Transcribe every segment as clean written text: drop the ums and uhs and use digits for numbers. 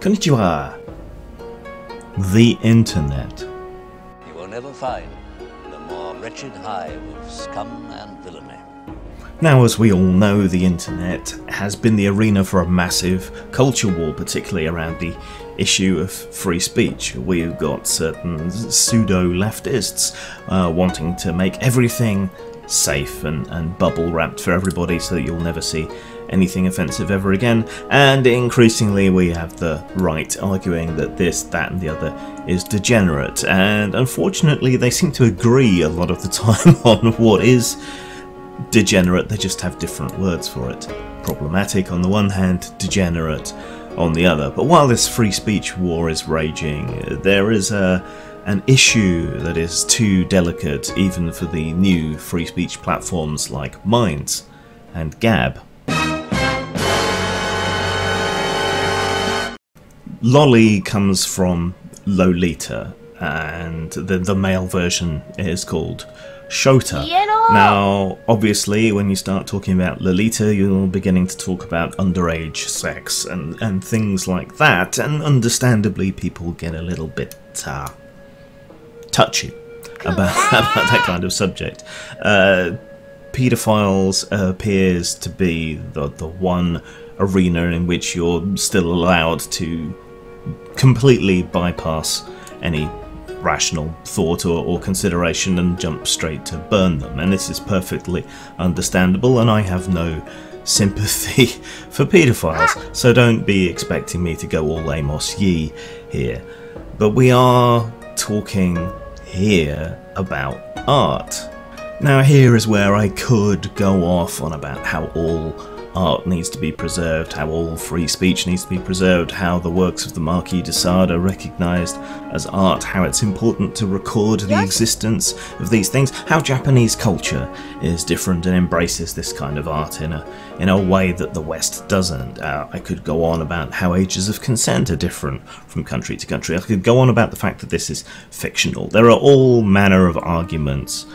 Konnichiwa. The internet. You will never find a more wretched hive of scum and villainy. Now, as we all know, the internet has been the arena for a massive culture war, particularly around the issue of free speech. We've got certain pseudo-leftists wanting to make everything safe and bubble-wrapped for everybody so that you'll never see anything offensive ever again, and increasingly we have the right arguing that this, that and the other is degenerate, and unfortunately they seem to agree a lot of the time on what is degenerate. They just have different words for it. Problematic on the one hand, degenerate on the other. But while this free speech war is raging, there is an issue that is too delicate even for the new free speech platforms like Minds and Gab. Loli comes from Lolita, and the male version is called Shota. Nero! Now, obviously, when you start talking about Lolita, you're beginning to talk about underage sex and things like that, and understandably people get a little bit touchy about that kind of subject. Pedophiles appears to be the one arena in which you're still allowed to completely bypass any rational thought or consideration and jump straight to burn them, and this is perfectly understandable, and I have no sympathy for paedophiles, so don't be expecting me to go all Amos Yee here. But we are talking here about art. Now here is where I could go off on about how all art needs to be preserved, how all free speech needs to be preserved, how the works of the Marquis de Sade are recognised as art, how it's important to record the existence of these things, how Japanese culture is different and embraces this kind of art in a way that the West doesn't. I could go on about how ages of consent are different from country to country. I could go on about the fact that this is fictional. There are all manner of arguments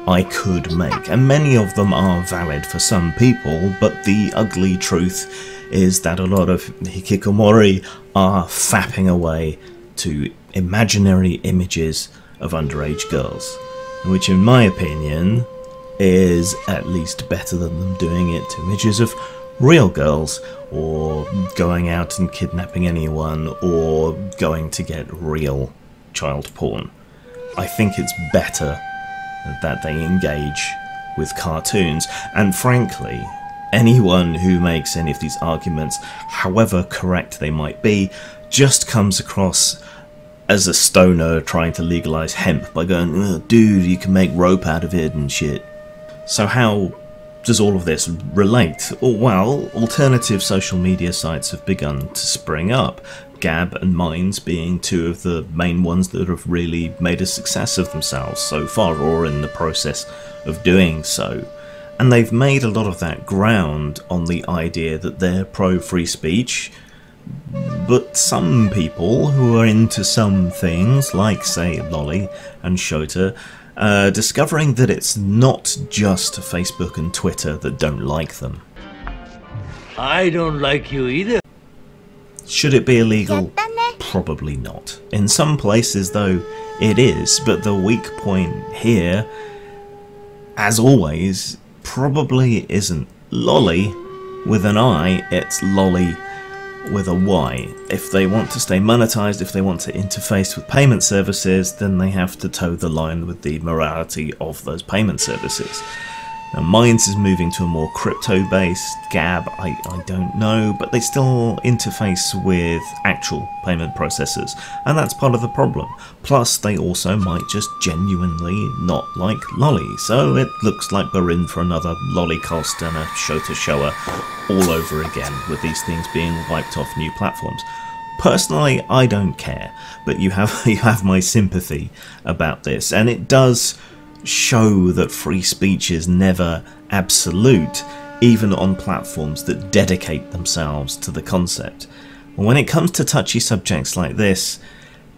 I could make, and many of them are valid for some people, but the ugly truth is that a lot of hikikomori are fapping away to imaginary images of underage girls, which in my opinion is at least better than them doing it to images of real girls, or going out and kidnapping anyone, or going to get real child porn. I think it's better that they engage with cartoons, and frankly, anyone who makes any of these arguments, however correct they might be, just comes across as a stoner trying to legalise hemp by going, oh, dude, you can make rope out of it and shit. So how does all of this relate? Well, alternative social media sites have begun to spring up, Gab and Minds being two of the main ones that have really made a success of themselves so far, or in the process of doing so. And they've made a lot of that ground on the idea that they're pro-free speech, but some people who are into some things, like, say, Loli and Shota, discovering that it's not just Facebook and Twitter that don't like them. I don't like you either. Should it be illegal? Probably not. In some places, though, it is, but the weak point here, as always, probably isn't Loli with an I, it's Loli with a Y. If they want to stay monetized, if they want to interface with payment services, then they have to toe the line with the morality of those payment services. Now, Minds is moving to a more crypto-based. Gab, I don't know, but they still interface with actual payment processors, and that's part of the problem. Plus, they also might just genuinely not like Loli, so it looks like we're in for another Loli cost and a Shota shower all over again, with these things being wiped off new platforms. Personally, I don't care, but you have my sympathy about this, and it does show that free speech is never absolute, even on platforms that dedicate themselves to the concept. When it comes to touchy subjects like this,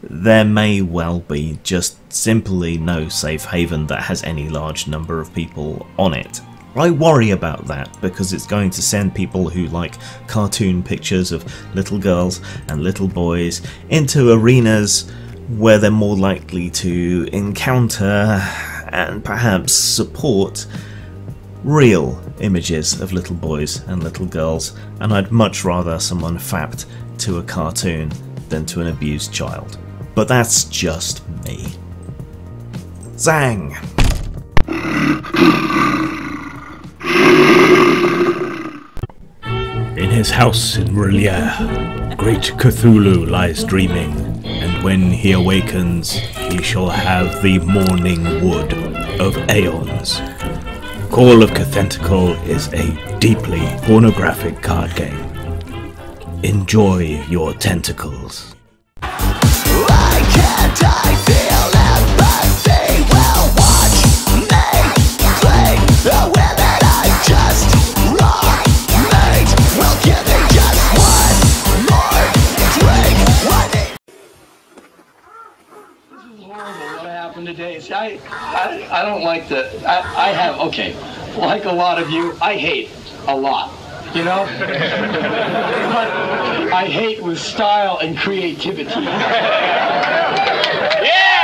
there may well be just simply no safe haven that has any large number of people on it. I worry about that because it's going to send people who like cartoon pictures of little girls and little boys into arenas where they're more likely to encounter and perhaps support real images of little boys and little girls, and I'd much rather someone fapped to a cartoon than to an abused child. But that's just me. Zang! In his house in Relier, great Cthulhu lies dreaming, and when he awakens, he shall have the morning wood of aeons. Call of Cthulhu is a deeply pornographic card game. Enjoy your tentacles. Why can't I feel empathy? Well, watch me play the women I just wrong made. We'll give it just one more drink. This is horrible what happened today. See, I don't like the, I have, okay, like a lot of you, I hate a lot. You know? But I hate with style and creativity. Yeah!